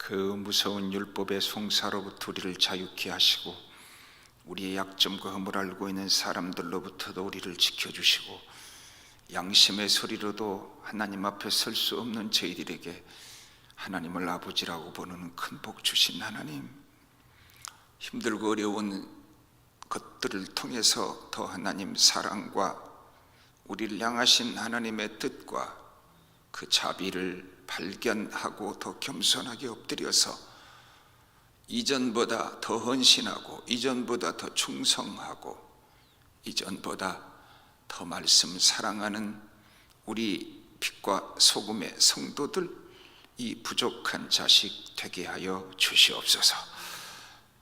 그 무서운 율법의 송사로부터 우리를 자유케 하시고 우리의 약점과 흠을 알고 있는 사람들로부터도 우리를 지켜주시고 양심의 소리로도 하나님 앞에 설 수 없는 저희들에게 하나님을 아버지라고 부르는 큰 복 주신 하나님, 힘들고 어려운 것들을 통해서 더 하나님 사랑과 우리를 향하신 하나님의 뜻과 그 자비를 발견하고 더 겸손하게 엎드려서 이전보다 더 헌신하고 이전보다 더 충성하고 이전보다 더 말씀 사랑하는 우리 빛과 소금의 성도들, 이 부족한 자식 되게 하여 주시옵소서.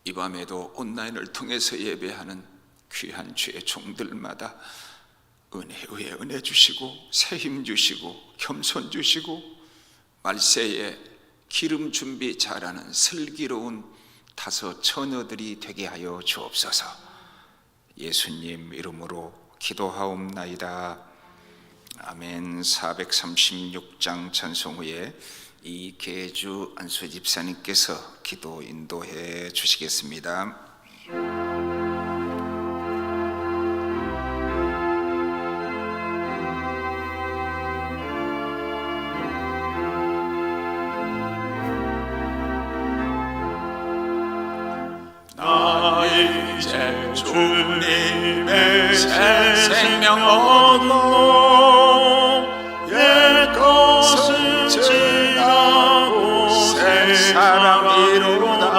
이 밤에도 온라인을 통해서 예배하는 귀한 주의 종들마다 은혜 위에 은혜 주시고 새 힘 주시고 겸손 주시고 말세에 기름 준비 잘하는 슬기로운 다섯 처녀들이 되게 하여 주옵소서. 예수님 이름으로 기도하옵나이다. 아멘. 436장 찬송 후에 이계주 안수 집사님께서 기도 인도해 주시겠습니다. 이제 주님의 새 생명 얻어 옛 것은 지나고 새 사람이로다.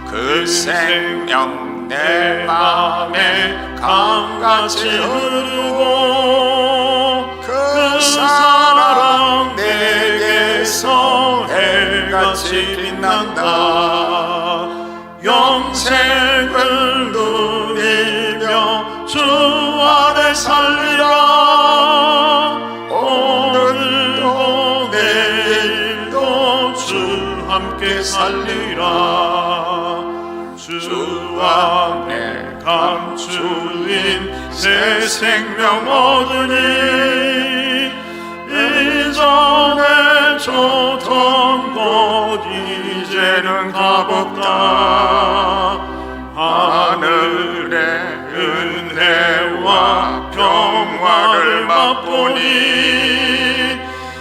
그 생명 내 맘에 강같이 흐르고 그 사랑 내게서 해같이 빛난다. 영생을 누리며 주 안에 살리라. 오늘도 내일도 주 함께 살리라. 주 안에 감추인 새 생명 얻으니 이전에 줬던 곳 이제는 값없다. 하늘의 은혜와 평화를 맛보니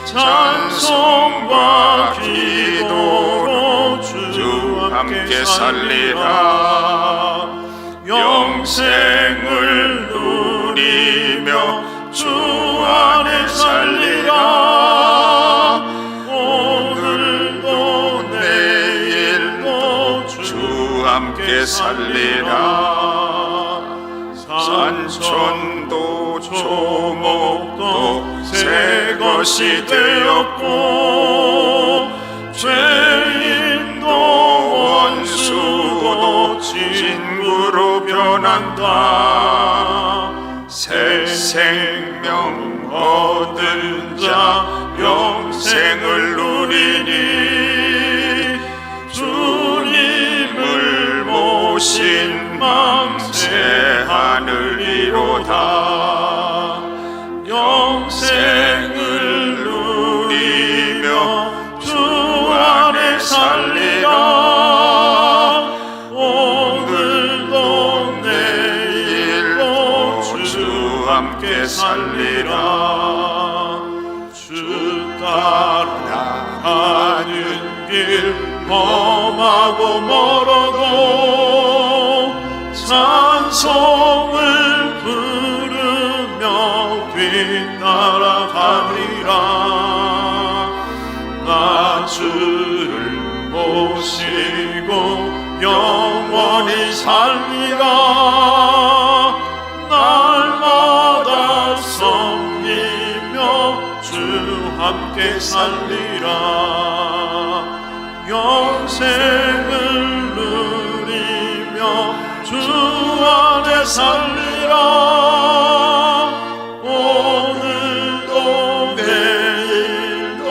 찬송과 기도로 주 함께 살리라. 영생을 누리며 주 안에 살리라. 오늘도 내일도 주 함께 살리라. 산천도 조목도 새 것이 되었고 죄인도 원수도 친구로 변한다. 새 생명 얻은 자 영생을 누리니 주님을 모신 망세 하늘이로다. 영생을 누리며 주 안에 살리라. 오늘도 내일도 주 함께 살리라. 주 따라가는 길 험하고 멀어도 찬송을 부르며 뒤따라가리라. 나 주를 모시고 영원히 살리라. 날마다 섬기며 주 함께 살리라. 영생을 누리며 주 안에 살리라. 오늘도 내일도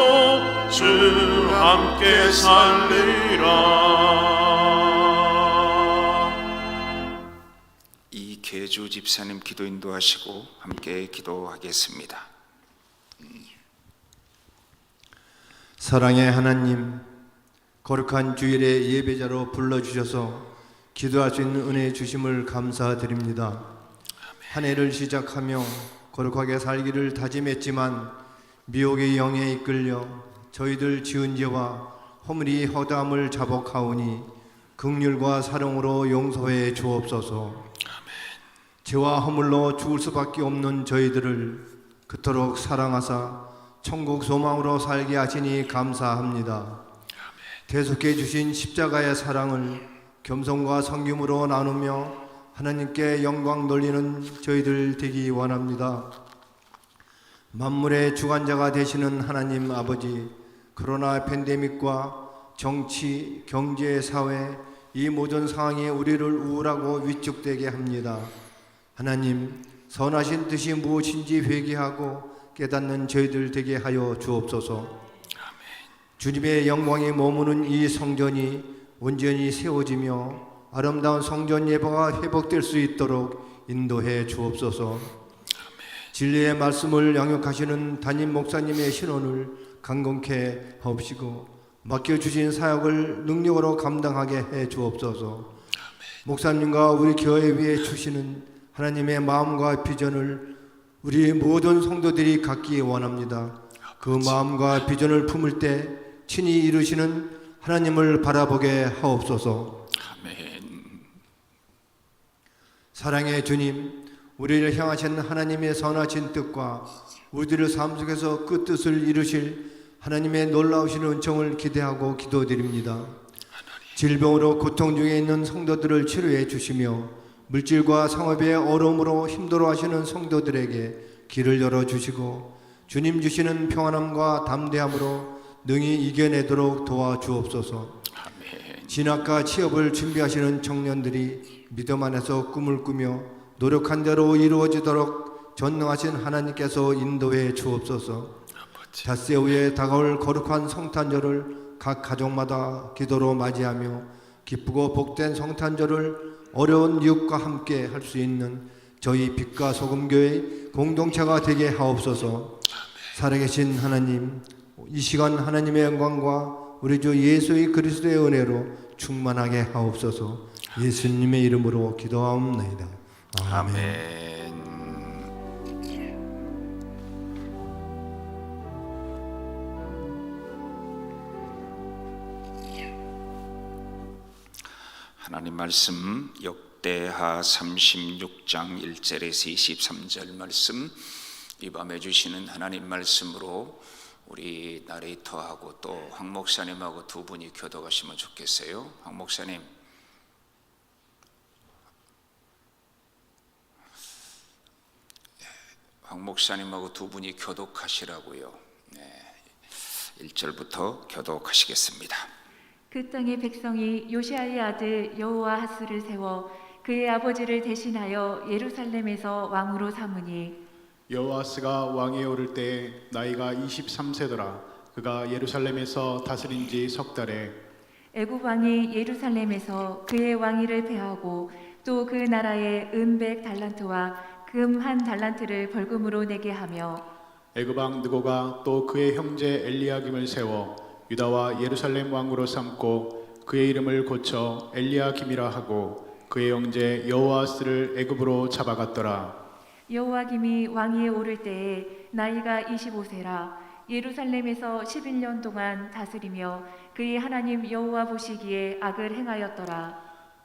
주 함께 살리라. 이계주 집사님 기도 인도하시고 함께 기도하겠습니다. 사랑의 하나님, 거룩한 주일의 예배자로 불러주셔서 기도할 수 있는 은혜 주심을 감사드립니다. 한 해를 시작하며 거룩하게 살기를 다짐했지만 미혹의 영에 이끌려 저희들 지은 죄와 허물이 허다함을 자복하오니 긍휼과 사랑으로 용서해 주옵소서. 죄와 허물로 죽을 수밖에 없는 저희들을 그토록 사랑하사 천국 소망으로 살게 하시니 감사합니다. 대속해 주신 십자가의 사랑을 겸손과 성김으로 나누며 하나님께 영광 돌리는 저희들 되기 원합니다. 만물의 주관자가 되시는 하나님 아버지, 코로나 팬데믹과 정치, 경제, 사회 이 모든 상황이 우리를 우울하고 위축되게 합니다. 하나님, 선하신 뜻이 무엇인지 회개하고 깨닫는 저희들 되게 하여 주옵소서. 주님의 영광이 머무는 이 성전이 온전히 세워지며 아름다운 성전 예배가 회복될 수 있도록 인도해 주옵소서. 진리의 말씀을 양육하시는 담임 목사님의 신원을 강건케 하옵시고 맡겨주신 사역을 능력으로 감당하게 해 주옵소서. 목사님과 우리 교회 위에 주시는 하나님의 마음과 비전을 우리 모든 성도들이 갖기 원합니다. 그 마음과 비전을 품을 때 친히 이루시는 하나님을 바라보게 하옵소서. 아멘. 사랑의 주님, 우리를 향하신 하나님의 선하신 뜻과 우리들의 삶 속에서 그 뜻을 이루실 하나님의 놀라우신 은총을 기대하고 기도드립니다. 질병으로 고통 중에 있는 성도들을 치료해 주시며 물질과 상업의 어려움으로 힘들어하시는 성도들에게 길을 열어주시고 주님 주시는 평안함과 담대함으로 능히 이겨내도록 도와주옵소서. 진학과 취업을 준비하시는 청년들이 믿음 안에서 꿈을 꾸며 노력한 대로 이루어지도록 전능하신 하나님께서 인도해 주옵소서. 닷새 후에 다가올 거룩한 성탄절을 각 가족마다 기도로 맞이하며 기쁘고 복된 성탄절을 어려운 이웃과 함께 할 수 있는 저희 빛과 소금교회 공동체가 되게 하옵소서. 살아계신 하나님, 이 시간 하나님의 영광과 우리 주 예수 그리스도의 은혜로 충만하게 하옵소서. 예수님의 이름으로 기도하옵나이다. 아멘. 하나님 말씀 역대하 36장 1절에서 23절 말씀, 이 밤에 주시는 하나님 말씀으로 우리 나레이터하고 또 황 목사님하고 두 분이 교독하시면 좋겠어요. 황 목사님. 황 목사님하고 두 분이 교독하시라고요. 1절부터 교독하시겠습니다. 그 땅의 백성이 요시아의 아들 여호아하스를 세워 그의 아버지를 대신하여 예루살렘에서 왕으로 삼으니 여호아스가 왕위에 오를 때 나이가 23세더라. 그가 예루살렘에서 다스린 지 석 달에 애굽 왕이 예루살렘에서 그의 왕위를 폐하고 또 그 나라에 은 100달란트와 금 1달란트를 벌금으로 내게 하며 애굽 왕 느고가 또 그의 형제 엘리야김을 세워 유다와 예루살렘 왕으로 삼고 그의 이름을 고쳐 엘리야김이라 하고 그의 형제 여호아스를 애굽으로 잡아갔더라. 여호아김이 왕위에 오를 때에 나이가 25세라. 예루살렘에서 11년 동안 다스리며 그의 하나님 여호와 보시기에 악을 행하였더라.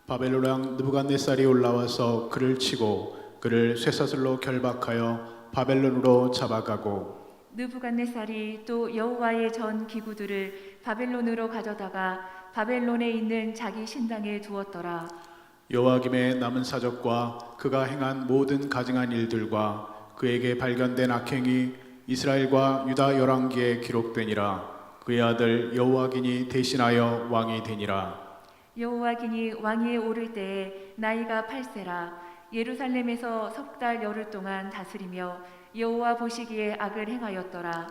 바벨론 왕 느부갓네살이 올라와서 그를 치고 그를 쇠사슬로 결박하여 바벨론으로 잡아가고 느부갓네살이 또 여호와의 전 기구들을 바벨론으로 가져다가 바벨론에 있는 자기 신당에 두었더라. 여호아김의 남은 사적과 그가 행한 모든 가증한 일들과 그에게 발견된 악행이 이스라엘과 유다 열왕기에 기록되니라. 그의 아들 여호아긴이 대신하여 왕이 되니라. 여호아긴이 왕위에 오를 때에 나이가 8세라. 예루살렘에서 석 달 열흘 동안 다스리며 여호와 보시기에 악을 행하였더라.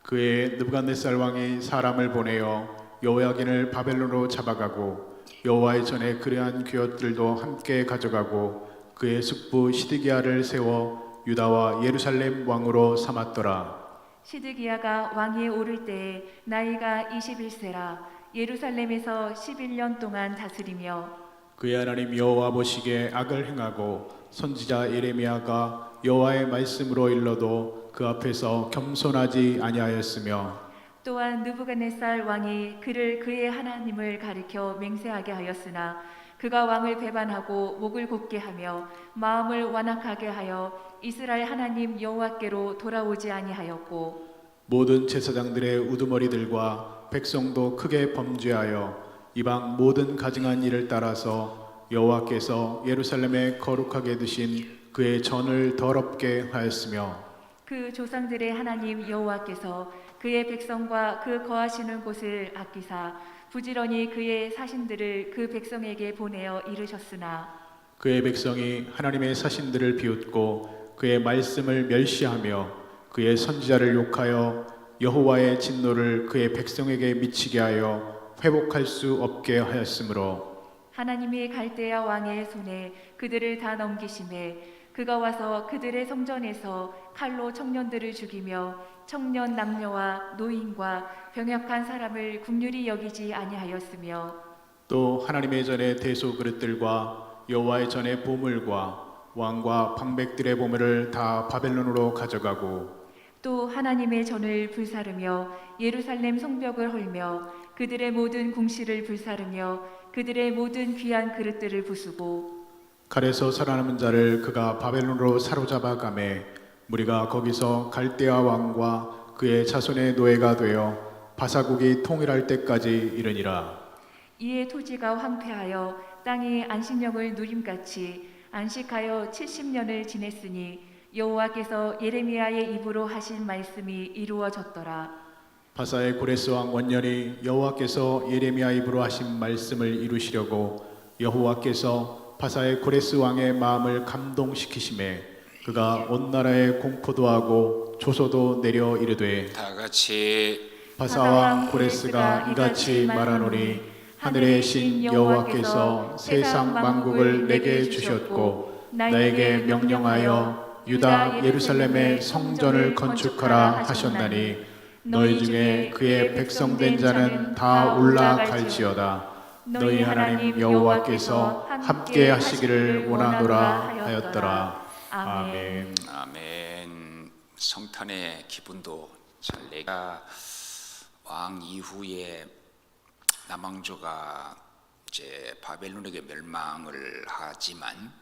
그의 느부갓네살 왕이 사람을 보내어 여호야긴을 바벨론으로 잡아가고 여호와의 전에 그러한 귀옷들도 함께 가져가고 그의 숙부 시드기야를 세워 유다와 예루살렘 왕으로 삼았더라. 시드기야가 왕위에 오를 때에 나이가 21세라. 예루살렘에서 11년 동안 다스리며 그의 하나님 여호와 보시기에 악을 행하고 선지자 예레미야가 여호와의 말씀으로 일러도 그 앞에서 겸손하지 아니하였으며 또한 느부갓네살 왕이 그를 그의 하나님을 가리켜 맹세하게 하였으나 그가 왕을 배반하고 목을 곱게 하며 마음을 완악하게 하여 이스라엘 하나님 여호와께로 돌아오지 아니하였고 모든 제사장들의 우두머리들과 백성도 크게 범죄하여 이방 모든 가증한 일을 따라서 여호와께서 예루살렘에 거룩하게 두신 그의 전을 더럽게 하였으며 그 조상들의 하나님 여호와께서 그의 백성과 그 거하시는 곳을 아끼사 부지런히 그의 사신들을 그 백성에게 보내어 이르셨으나 그의 백성이 하나님의 사신들을 비웃고 그의 말씀을 멸시하며 그의 선지자를 욕하여 여호와의 진노를 그의 백성에게 미치게 하여 회복할 수 없게 하였으므로 하나님이 갈대아 왕의 손에 그들을 다 넘기심에 그가 와서 그들의 성전에서 칼로 청년들을 죽이며 청년 남녀와 노인과 병약한 사람을 긍휼히 여기지 아니하였으며 또 하나님의 전에 대소 그릇들과 여호와의 전에 보물과 왕과 방백들의 보물을 다 바벨론으로 가져가고 또 하나님의 전을 불사르며 예루살렘 성벽을 헐며 그들의 모든 궁실을 불사르며 그들의 모든 귀한 그릇들을 부수고 칼에서 살아남은 자를 그가 바벨론으로 사로잡아 가매 무리가 거기서 갈대아 왕과 그의 자손의 노예가 되어 바사국이 통일할 때까지 이르니라. 이에 토지가 황폐하여 땅이 안식령을 누림같이 안식하여 70년을 지냈으니 여호와께서 예레미야의 입으로 하신 말씀이 이루어졌더라. 바사의 고레스 왕 원년이 여호와께서 예레미야 입으로 하신 말씀을 이루시려고 여호와께서 바사의 고레스 왕의 마음을 감동시키심에 그가 온 나라에 공포도 하고 조소도 내려 이르되 다 같이 바사 왕 고레스가 이같이 말하노니 하늘의 신 여호와께서 세상 만국을 내게 주셨고 나에게 명령하여 유다 예루살렘의 성전을 건축하라 하셨나니 너희 중에 그의 백성된 자는 다 올라갈지어다. 너희 하나님 여호와께서 함께 하시기를 원하노라 하였더라. 아멘. 아멘. 성탄의 기분도 잘 내가 왕 이후에 남왕조가 이제 바벨론에게 멸망을 하지만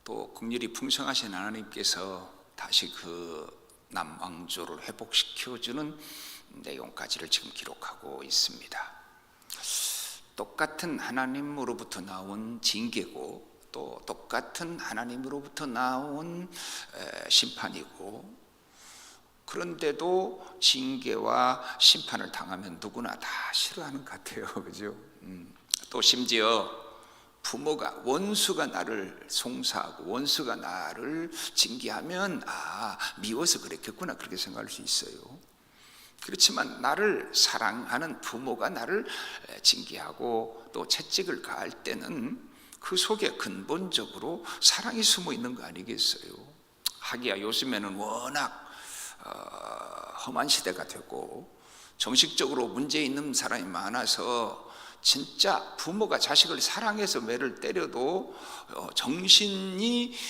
또 긍휼이 풍성하신 하나님께서 다시 그 남왕조를 회복시켜주는 내용까지를 지금 기록하고 있습니다. 똑같은 하나님으로부터 나온 징계고 또 똑같은 하나님으로부터 나온 심판이고 그런데도 징계와 심판을 당하면 누구나 다 싫어하는 것 같아요. 그죠? 또 심지어 부모가 원수가 나를 송사하고 원수가 나를 징계하면 미워서 그랬겠구나 그렇게 생각할 수 있어요. 그렇지만 나를 사랑하는 부모가 나를 징계하고 또 채찍을 가할 때는 그 속에 근본적으로 사랑이 숨어 있는 거 아니겠어요? 하기야 요즘에는 워낙 험한 시대가 되고 정식적으로 문제 있는 사람이 많아서 진짜 부모가 자식을 사랑해서 매를 때려도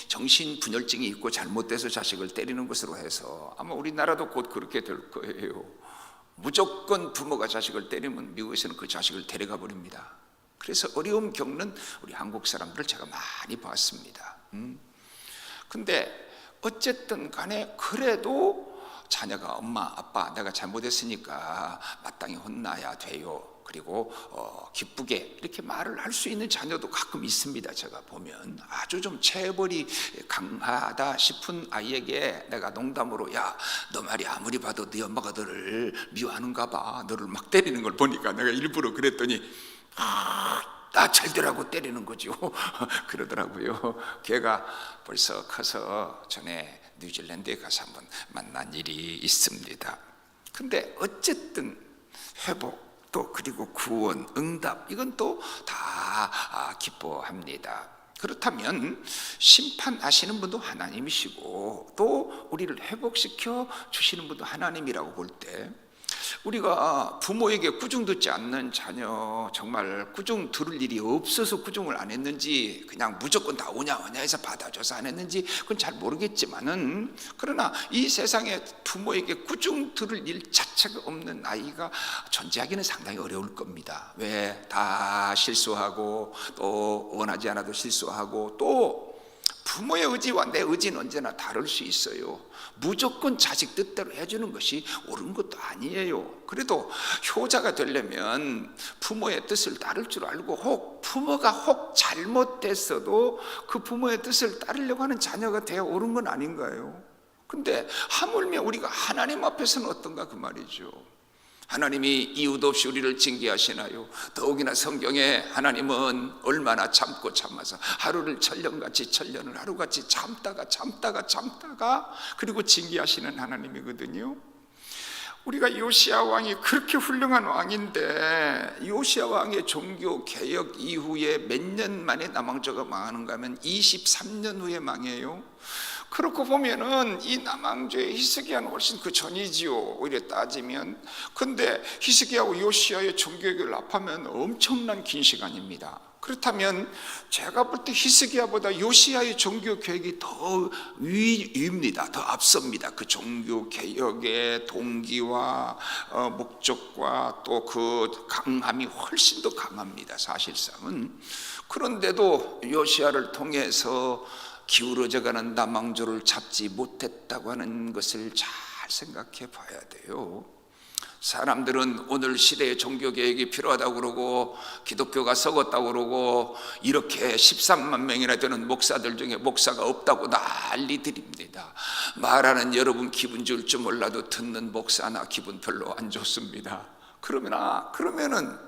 정신분열증이 있고 잘못돼서 자식을 때리는 것으로 해서 아마 우리나라도 곧 그렇게 될 거예요. 무조건 부모가 자식을 때리면 미국에서는 그 자식을 데려가 버립니다. 그래서 어려움 겪는 우리 한국 사람들을 제가 많이 봤습니다. 근데 어쨌든 간에 그래도 자녀가 엄마 아빠 내가 잘못했으니까 마땅히 혼나야 돼요. 그리고 기쁘게 이렇게 말을 할 수 있는 자녀도 가끔 있습니다. 제가 보면 아주 좀 체벌이 강하다 싶은 아이에게 내가 농담으로 야, 너 말이 아무리 봐도 네 엄마가 너를 미워하는가 봐. 너를 막 때리는 걸 보니까 내가 일부러 그랬더니 나 잘 되라고 때리는 거죠. 그러더라고요. 걔가 벌써 커서 전에 뉴질랜드에 가서 한번 만난 일이 있습니다. 근데 어쨌든 회복 또 그리고 구원, 응답 이건 또 다 기뻐합니다. 그렇다면 심판하시는 분도 하나님이시고 또 우리를 회복시켜 주시는 분도 하나님이라고 볼 때 우리가 부모에게 꾸중 듣지 않는 자녀, 정말 꾸중 들을 일이 없어서 꾸중을 안 했는지, 그냥 무조건 다 오냐 해서 받아줘서 안 했는지 그건 잘 모르겠지만은, 그러나 이 세상에 부모에게 꾸중 들을 일 자체가 없는 아이가 존재하기는 상당히 어려울 겁니다. 왜? 다 실수하고, 또 원하지 않아도 실수하고, 또 부모의 의지와 내 의지는 언제나 다를 수 있어요. 무조건 자식 뜻대로 해주는 것이 옳은 것도 아니에요. 그래도 효자가 되려면 부모의 뜻을 따를 줄 알고, 부모가 혹 잘못됐어도 그 부모의 뜻을 따르려고 하는 자녀가 되어 옳은 건 아닌가요? 근데 하물며 우리가 하나님 앞에서는 어떤가 그 말이죠. 하나님이 이유도 없이 우리를 징계하시나요? 더욱이나 성경에 하나님은 얼마나 참고 참아서 하루를 천년같이 천년을 하루같이 참다가 그리고 징계하시는 하나님이거든요. 우리가 요시야 왕이 그렇게 훌륭한 왕인데, 요시야 왕의 종교 개혁 이후에 몇 년 만에 남왕조가 망하는가 하면 23년 후에 망해요. 그렇고 보면은 이 남왕조의 히스기야는 훨씬 그 전이지요, 오히려 따지면. 근데 히스기야하고 요시야의 종교개혁을 합하면 엄청난 긴 시간입니다. 그렇다면 제가 볼 때 히스기야보다 요시야의 종교개혁이 더 위입니다. 더 앞섭니다. 그 종교개혁의 동기와 목적과 또 그 강함이 훨씬 더 강합니다, 사실상은. 그런데도 요시야를 통해서 기울어져가는 남왕조를 잡지 못했다고 하는 것을 잘 생각해 봐야 돼요. 사람들은 오늘 시대의 종교개혁이 필요하다고 그러고, 기독교가 썩었다고 그러고, 이렇게 13만 명이나 되는 목사들 중에 목사가 없다고 난리들입니다. 말하는 여러분 기분 좋을 줄 몰라도 듣는 목사나 기분 별로 안 좋습니다. 그러면은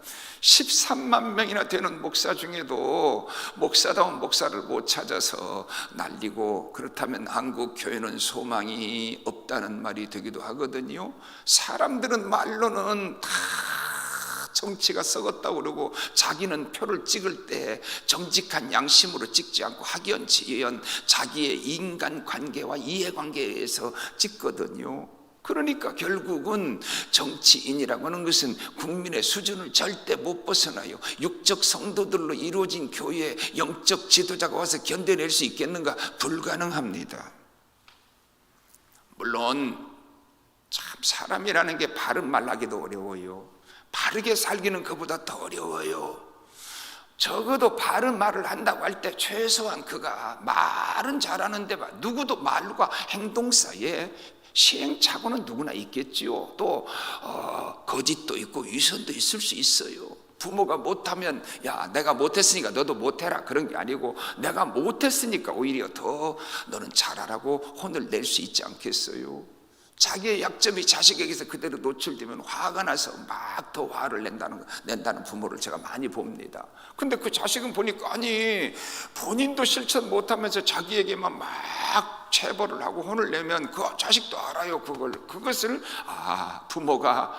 13만 명이나 되는 목사 중에도 목사다운 목사를 못 찾아서 난리고, 그렇다면 한국 교회는 소망이 없다는 말이 되기도 하거든요. 사람들은 말로는 다 정치가 썩었다고 그러고, 자기는 표를 찍을 때 정직한 양심으로 찍지 않고 학연지연 자기의 인간관계와 이해관계에서 찍거든요. 그러니까 결국은 정치인이라고 하는 것은 국민의 수준을 절대 못 벗어나요. 육적 성도들로 이루어진 교회에 영적 지도자가 와서 견뎌낼 수 있겠는가? 불가능합니다. 물론 참 사람이라는 게 바른 말 하기도 어려워요. 바르게 살기는 그보다 더 어려워요. 적어도 바른 말을 한다고 할 때 최소한 그가 말은 잘하는데 누구도 말과 행동 사이에 시행착오는 누구나 있겠지요. 또 거짓도 있고 위선도 있을 수 있어요. 부모가 못하면 야 내가 못했으니까 너도 못해라 그런 게 아니고, 내가 못했으니까 오히려 더 너는 잘하라고 혼을 낼 수 있지 않겠어요? 자기의 약점이 자식에게서 그대로 노출되면 화가 나서 막 더 화를 낸다는 부모를 제가 많이 봅니다. 근데 그 자식은 보니까 아니 본인도 실천 못하면서 자기에게만 막 체벌을 하고 혼을 내면 그 자식도 알아요. 그것을 부모가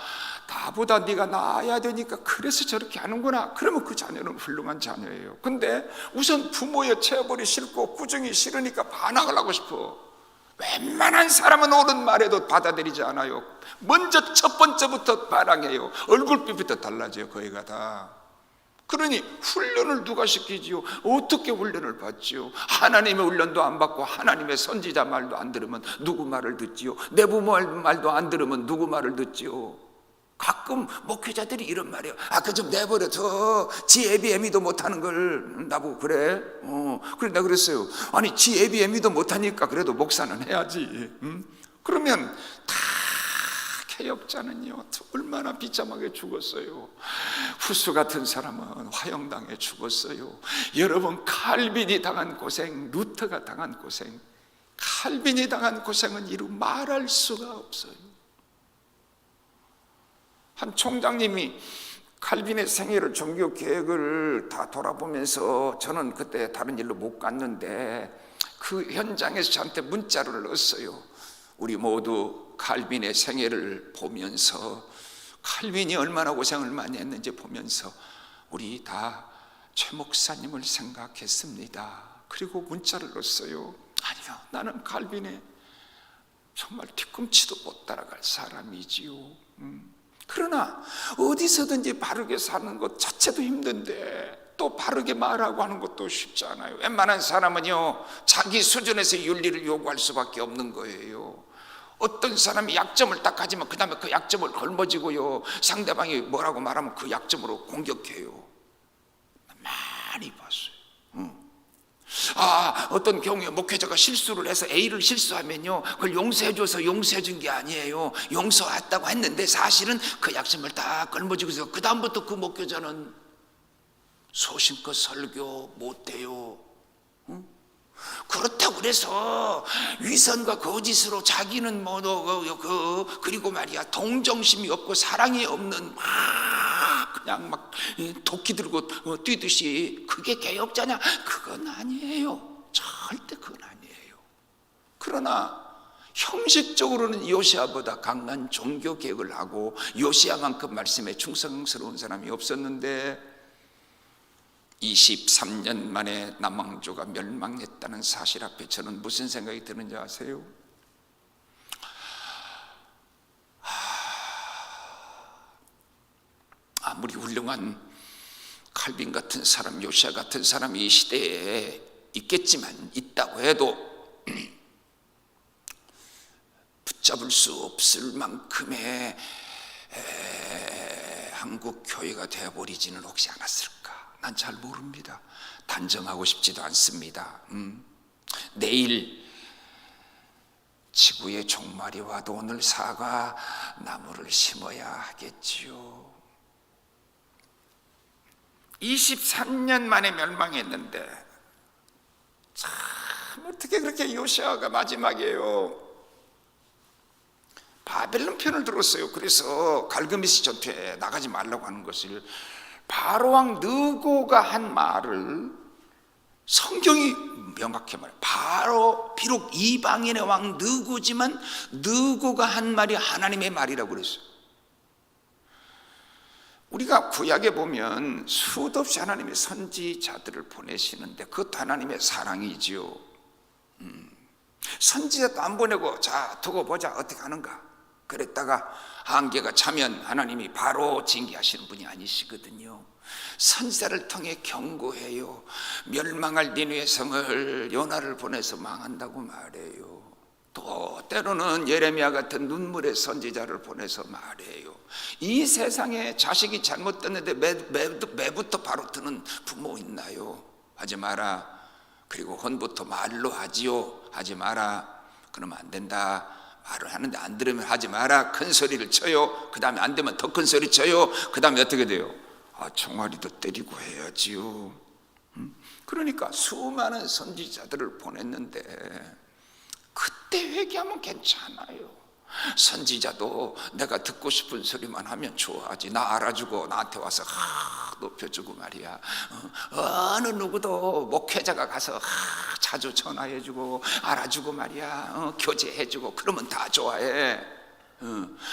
나보다 네가 나아야 되니까 그래서 저렇게 하는구나. 그러면 그 자녀는 훌륭한 자녀예요. 근데 우선 부모의 체벌이 싫고 꾸중이 싫으니까 반항을 하고 싶어. 웬만한 사람은 옳은 말에도 받아들이지 않아요. 먼저 첫 번째부터 반항해요. 얼굴빛부터 달라져요, 거기가 다. 그러니 훈련을 누가 시키지요? 어떻게 훈련을 받지요? 하나님의 훈련도 안 받고 하나님의 선지자 말도 안 들으면 누구 말을 듣지요? 내 부모 말도 안 들으면 누구 말을 듣지요? 가끔 목회자들이 이런 말이에요. 그 좀 내버려 둬. 지 애비 애미도 못하는 걸 나보고 그래? 그래 내가 그랬어요. 아니 지 애비 애미도 못하니까 그래도 목사는 해야지. 그러면 다 개혁자는요 얼마나 비참하게 죽었어요. 후스 같은 사람은 화형당해 죽었어요. 여러분 칼빈이 당한 고생, 루터가 당한 고생, 칼빈이 당한 고생은 이루 말할 수가 없어요. 한 총장님이 칼빈의 생애를 종교 계획을 다 돌아보면서, 저는 그때 다른 일로 못 갔는데 그 현장에서 저한테 문자를 넣었어요. 우리 모두 칼빈의 생애를 보면서, 칼빈이 얼마나 고생을 많이 했는지 보면서 우리 다 최 목사님을 생각했습니다. 그리고 문자를 넣었어요. 아니요, 나는 칼빈의 정말 뒤꿈치도 못 따라갈 사람이지요. 그러나 어디서든지 바르게 사는 것 자체도 힘든데 또 바르게 말하고 하는 것도 쉽지 않아요. 웬만한 사람은요, 자기 수준에서 윤리를 요구할 수밖에 없는 거예요. 어떤 사람이 약점을 딱 가지면 그 다음에 그 약점을 걸머지고요, 상대방이 뭐라고 말하면 그 약점으로 공격해요. 많이 봤어요. 어떤 경우에 목회자가 실수를 해서 A를 실수하면요, 그걸 용서해줘서 용서해준 게 아니에요. 용서했다고 했는데 사실은 그 약점을 딱 걸머지고 있어요. 그 다음부터 그 목회자는 소신껏 설교 못해요. 그렇다고 그래서 위선과 거짓으로 자기는 그리고 말이야, 동정심이 없고 사랑이 없는 그냥 막 도끼 들고 뛰듯이 그게 개혁자냐? 그건 아니에요. 절대 그건 아니에요. 그러나 형식적으로는 요시야보다 강한 종교 개혁을 하고 요시야만큼 말씀에 충성스러운 사람이 없었는데 23년 만에 남왕조가 멸망했다는 사실 앞에 저는 무슨 생각이 드는지 아세요? 아무리 훌륭한 칼빈 같은 사람, 요시야 같은 사람이 이 시대에 있겠지만, 있다고 해도 붙잡을 수 없을 만큼의 한국 교회가 되어버리지는 혹시 않았을까? 난 잘 모릅니다. 단정하고 싶지도 않습니다. 내일 지구의 종말이 와도 오늘 사과 나무를 심어야 하겠지요. 23년 만에 멸망했는데 참 어떻게 그렇게 요시야가 마지막이에요. 바벨론 편을 들었어요. 그래서 갈그미스 전투에 나가지 말라고 하는 것을 바로왕 느고가 한 말을 성경이 명확히 말해요. 바로 비록 이방인의 왕 느고지만 느고가 한 말이 하나님의 말이라고 그랬어요. 우리가 구약에 보면 수도 없이 하나님의 선지자들을 보내시는데 그것도 하나님의 사랑이지요. 선지자도 안 보내고 자 두고 보자 어떻게 하는가 그랬다가 한계가 차면 하나님이 바로 징계하시는 분이 아니시거든요. 선지자를 통해 경고해요. 멸망할 니느웨 성을 요나를 보내서 망한다고 말해요. 또 때로는 예레미야 같은 눈물의 선지자를 보내서 말해요. 이 세상에 자식이 잘못됐는데 매부터 바로 드는 부모 있나요? 하지 마라. 그리고 혼부터 말로 하지요. 하지 마라. 그러면 안 된다. 말을 하는데 안 들으면 하지 마라. 큰 소리를 쳐요. 그 다음에 안 되면 더 큰 소리 쳐요. 그 다음에 어떻게 돼요? 총알이도 때리고 해야지요. 그러니까 수많은 선지자들을 보냈는데 그때 회개하면 괜찮아요. 선지자도 내가 듣고 싶은 소리만 하면 좋아하지. 나 알아주고 나한테 와서 높여주고 말이야. 어느 누구도 목회자가 가서 자주 전화해주고 알아주고 말이야. 교제해주고 그러면 다 좋아해.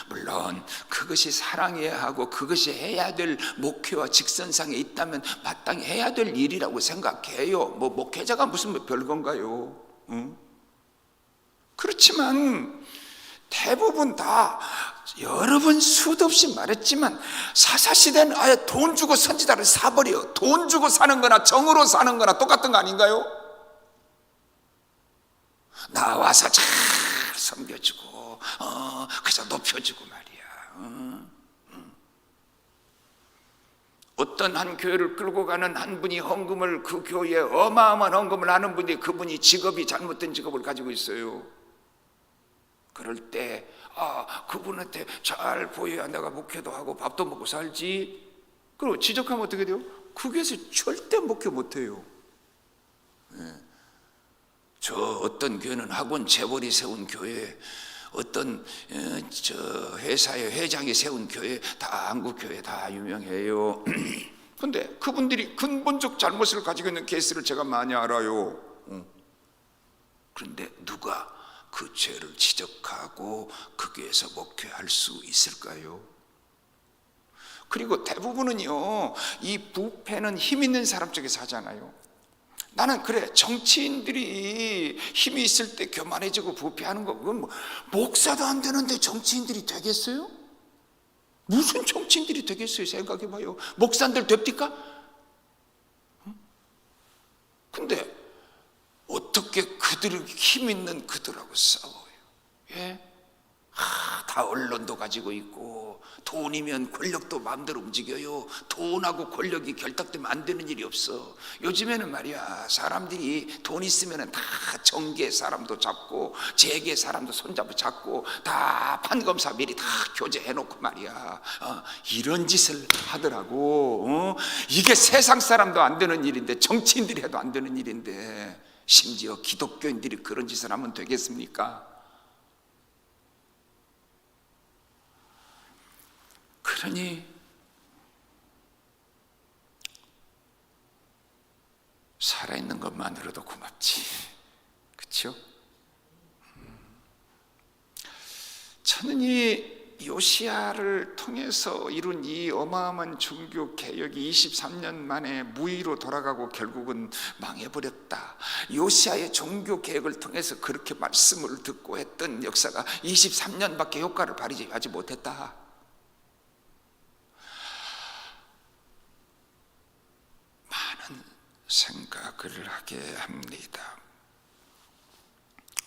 물론 그것이 사랑해야 하고 그것이 해야 될 목회와 직선상에 있다면 마땅히 해야 될 일이라고 생각해요. 뭐 목회자가 무슨 별건가요? 그렇지만 대부분 다 여러 번 수도 없이 말했지만 사사시대는 아예 돈 주고 선지자를 사버려. 돈 주고 사는 거나 정으로 사는 거나 똑같은 거 아닌가요? 나와서 잘 섬겨주고 그래서 높여주고 말이야. 어떤 한 교회를 끌고 가는 한 분이 헌금을, 그 교회에 어마어마한 헌금을 하는 분이, 그분이 직업이 잘못된 직업을 가지고 있어요. 그럴 때 그분한테 잘 보여야 내가 목회도 하고 밥도 먹고 살지. 그리고 지적하면 어떻게 돼요? 그 교회에서 절대 목회 못해요. 저 어떤 교회는 학원 재벌이 세운 교회, 어떤 저 회사의 회장이 세운 교회, 다 한국 교회 다 유명해요. 근데 그분들이 근본적 잘못을 가지고 있는 케이스를 제가 많이 알아요. 그런데 누가 그 죄를 지적하고 그 교회에서 목회할 수 있을까요? 그리고 대부분은요, 이 부패는 힘 있는 사람 쪽에서 하잖아요. 나는 그래, 정치인들이 힘이 있을 때 교만해지고 부패하는 거, 그건 뭐 목사도 안 되는데 정치인들이 되겠어요? 무슨 정치인들이 되겠어요? 생각해봐요. 목사들 됩니까? 근데 어떻게 그들을 힘 있는 그들하고 싸워요? 예? 다 언론도 가지고 있고 돈이면 권력도 마음대로 움직여요. 돈하고 권력이 결탁되면 안 되는 일이 없어. 요즘에는 말이야, 사람들이 돈 있으면 다 정계 사람도 잡고 재계 사람도 손잡고 잡고 다 판검사 미리 다 교제해놓고 말이야, 이런 짓을 하더라고. 이게 세상 사람도 안 되는 일인데, 정치인들이 해도 안 되는 일인데, 심지어 기독교인들이 그런 짓을 하면 되겠습니까? 그러니 살아있는 것만으로도 고맙지, 그렇죠? 저는 이 요시야를 통해서 이룬 이 어마어마한 종교 개혁이 23년 만에 무의로 돌아가고 결국은 망해버렸다. 요시야의 종교 개혁을 통해서 그렇게 말씀을 듣고 했던 역사가 23년밖에 효과를 발휘하지 못했다. 생각을 하게 합니다.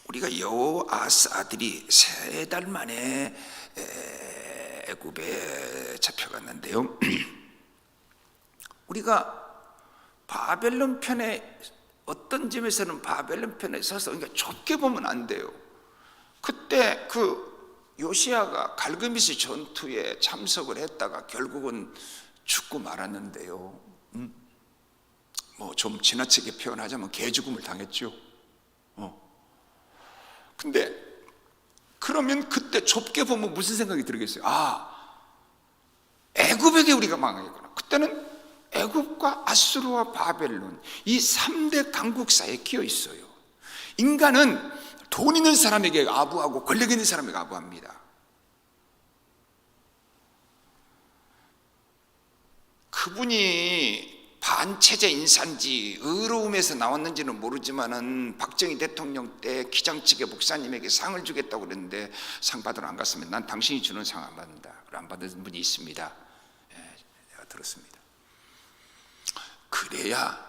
우리가 여호아스 아들이 3달 만에 애굽에 잡혀갔는데요. 우리가 바벨론 편에, 어떤 점에서는 바벨론 편에 서서, 그러니까 좁게 보면 안 돼요. 그때 그 요시야가 갈그미스 전투에 참석을 했다가 결국은 죽고 말았는데요. 뭐 좀 지나치게 표현하자면 개죽음을 당했죠. 근데 그러면 그때 좁게 보면 무슨 생각이 들겠어요? 애굽에게 우리가 망하겠구나. 그때는 애굽과 아수르와 바벨론, 이 3대 강국 사이에 끼어 있어요. 인간은 돈 있는 사람에게 아부하고 권력 있는 사람에게 아부합니다. 그분이 반체제 인사인지 의로움에서 나왔는지는 모르지만은 박정희 대통령 때 기장측의 목사님에게 상을 주겠다고 그랬는데 상 받으러 안 갔으면 난 당신이 주는 상 안 받는다. 안 받은 분이 있습니다. 내가 들었습니다. 그래야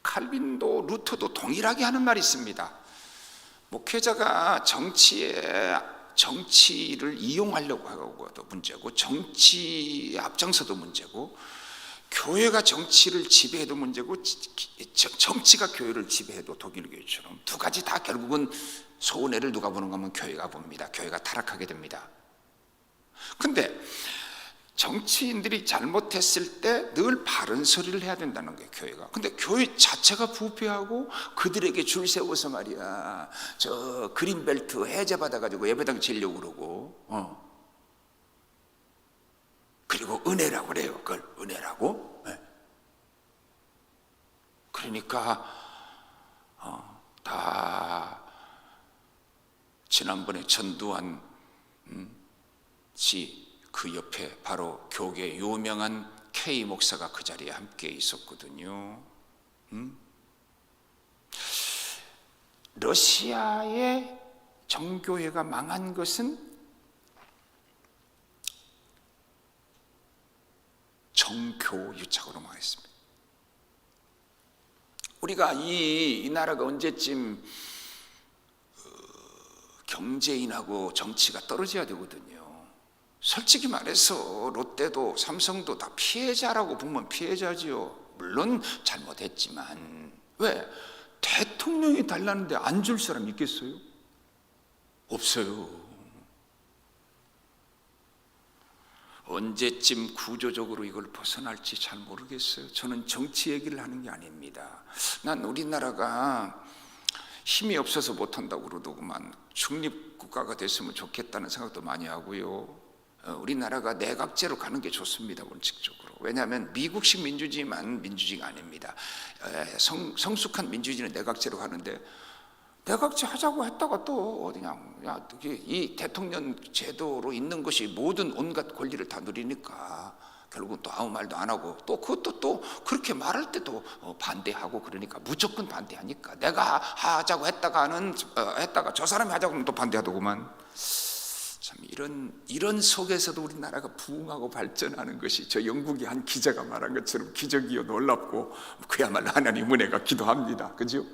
칼빈도 루터도 동일하게 하는 말이 있습니다. 목회자가 정치를 이용하려고 하고도 문제고, 정치에 앞장서도 문제고, 교회가 정치를 지배해도 문제고, 정치가 교회를 지배해도 독일교회처럼 두 가지 다 결국은 손해를 누가 보는가 하면 교회가 봅니다. 교회가 타락하게 됩니다. 근데 정치인들이 잘못했을 때 늘 바른 소리를 해야 된다는 거예요, 교회가. 근데 교회 자체가 부패하고 그들에게 줄 세워서 말이야, 저 그린벨트 해제 받아가지고 예배당 지으려고 그러고, 그리고 은혜라고 그래요. 그걸 은혜라고. 네. 그러니까 다 지난번에 전두환 씨 그 옆에 바로 교계 유명한 K 목사가 그 자리에 함께 있었거든요. 러시아의 정교회가 망한 것은 정교유착으로 망했습니다. 우리가 이 나라가 언제쯤 경제인하고 정치가 떨어져야 되거든요. 솔직히 말해서 롯데도 삼성도 다 피해자라고 보면 피해자지요. 물론 잘못했지만, 왜? 대통령이 달라는데 안 줄 사람 있겠어요? 없어요. 언제쯤 구조적으로 이걸 벗어날지 잘 모르겠어요. 저는 정치 얘기를 하는 게 아닙니다. 난 우리나라가 힘이 없어서 못한다고 그러더구만. 중립국가가 됐으면 좋겠다는 생각도 많이 하고요. 우리나라가 내각제로 가는 게 좋습니다, 원칙적으로. 왜냐하면 미국식 민주주의만 민주주의가 아닙니다. 성숙한 민주주의는 내각제로 가는데, 내각제 하자고 했다가 또 그냥 이 대통령 제도로 있는 것이 모든 온갖 권리를 다 누리니까 결국은 또 아무 말도 안 하고, 또 그것도 또 그렇게 말할 때도 반대하고, 그러니까 무조건 반대하니까 내가 하자고 했다가 저 사람이 하자고 하면 또 반대하더구만. 참 이런 속에서도 우리나라가 부흥하고 발전하는 것이 저 영국의 한 기자가 말한 것처럼 기적이요 놀랍고 그야말로 하나님 은혜가 기도합니다. 그죠?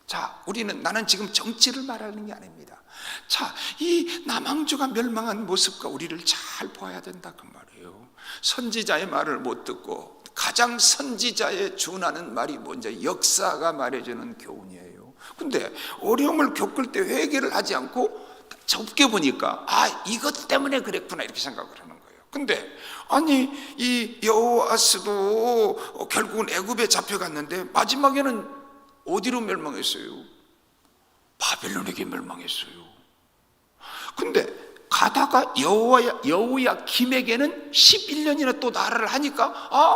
자, 나는 지금 정치를 말하는 게 아닙니다. 자, 이 남왕조가 멸망한 모습과 우리를 잘 봐야 된다 그 말이에요. 선지자의 말을 못 듣고 가장 선지자에 준하는 말이 뭔지 역사가 말해주는 교훈이에요. 근데 어려움을 겪을 때 회개를 하지 않고 좁게 보니까 이것 때문에 그랬구나 이렇게 생각을 하는 거예요. 근데 아니 이 여호아스도 결국은 애굽에 잡혀갔는데 마지막에는 어디로 멸망했어요? 바벨론에게 멸망했어요. 근데 가다가 여호야김에게는 11년이나 또 나라를 하니까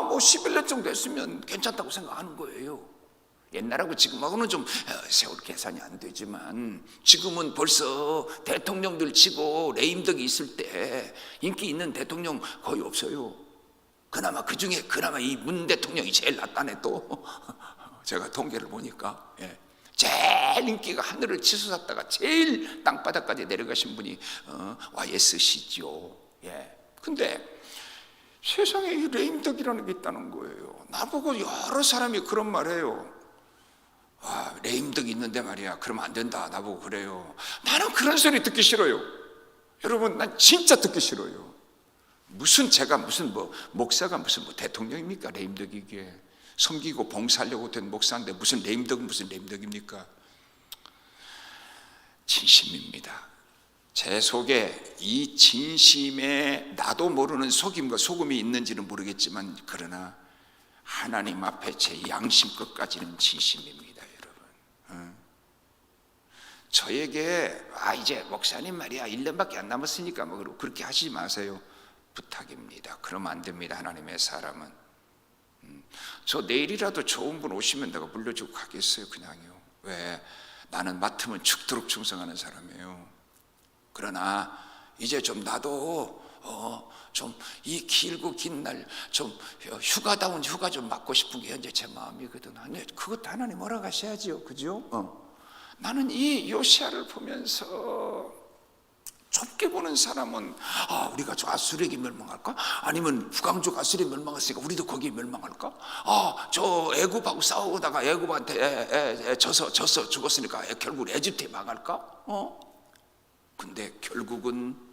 뭐 11년 정도 됐으면 괜찮다고 생각하는 거예요. 옛날하고 지금하고는 좀 세월 계산이 안 되지만 지금은 벌써 대통령들 치고 레임덕이 있을 때 인기 있는 대통령 거의 없어요. 그나마 그중에 이 문 대통령이 제일 낫다네 또 제가 통계를 보니까 제일 인기가 하늘을 치솟았다가 제일 땅바닥까지 내려가신 분이 YS시죠. 근데 세상에 이 레임덕이라는 게 있다는 거예요. 나보고 여러 사람이 그런 말해요. 레임덕이 있는데 말이야 그러면 안 된다 나보고 그래요. 나는 그런 소리 듣기 싫어요. 여러분, 난 진짜 듣기 싫어요. 제가 무슨 목사가 무슨 대통령입니까? 레임덕이게 섬기고 봉사하려고 된 목사인데 무슨 레임덕입니까? 진심입니다. 제 속에 이 진심에 나도 모르는 속임과 소금이 있는지는 모르겠지만 그러나 하나님 앞에 제 양심 끝까지는 진심입니다. 저에게 이제 목사님 말이야 1년밖에 안 남았으니까 그렇게 하시지 마세요. 부탁입니다. 그러면 안 됩니다. 하나님의 사람은. 저 내일이라도 좋은 분 오시면 내가 물려주고 가겠어요. 그냥요. 왜? 나는 맡으면 죽도록 충성하는 사람이에요. 그러나 이제 좀 나도 좀 이 길고 긴 날 좀 휴가다운 휴가 좀 맞고 싶은 게 현재 제 마음이거든. 그것도 하나님 허락하셔야지요. 그죠? 나는 이 요시야를 보면서 좁게 보는 사람은 우리가 저 아수르에게 멸망할까? 아니면 북왕족 아수르에 멸망했으니까 우리도 거기에 멸망할까? 저 애굽하고 싸우다가 애굽한테 져서 죽었으니까 결국 에집트에 망할까? 근데 결국은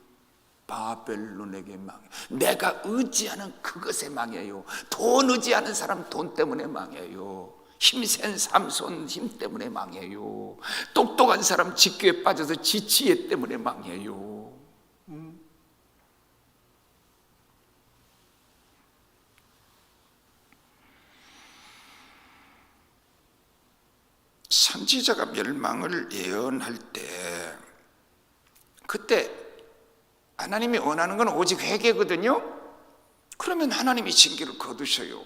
바벨론에게 망해. 내가 의지하는 그것에 망해요. 돈 의지하는 사람 돈 때문에 망해요. 힘센 삼손 힘 때문에 망해요. 똑똑한 사람 직교에 빠져서 지혜 때문에 망해요. 선지자가 멸망을 예언할 때 그때 하나님이 원하는 건 오직 회개거든요. 그러면 하나님이 징계를 거두셔요.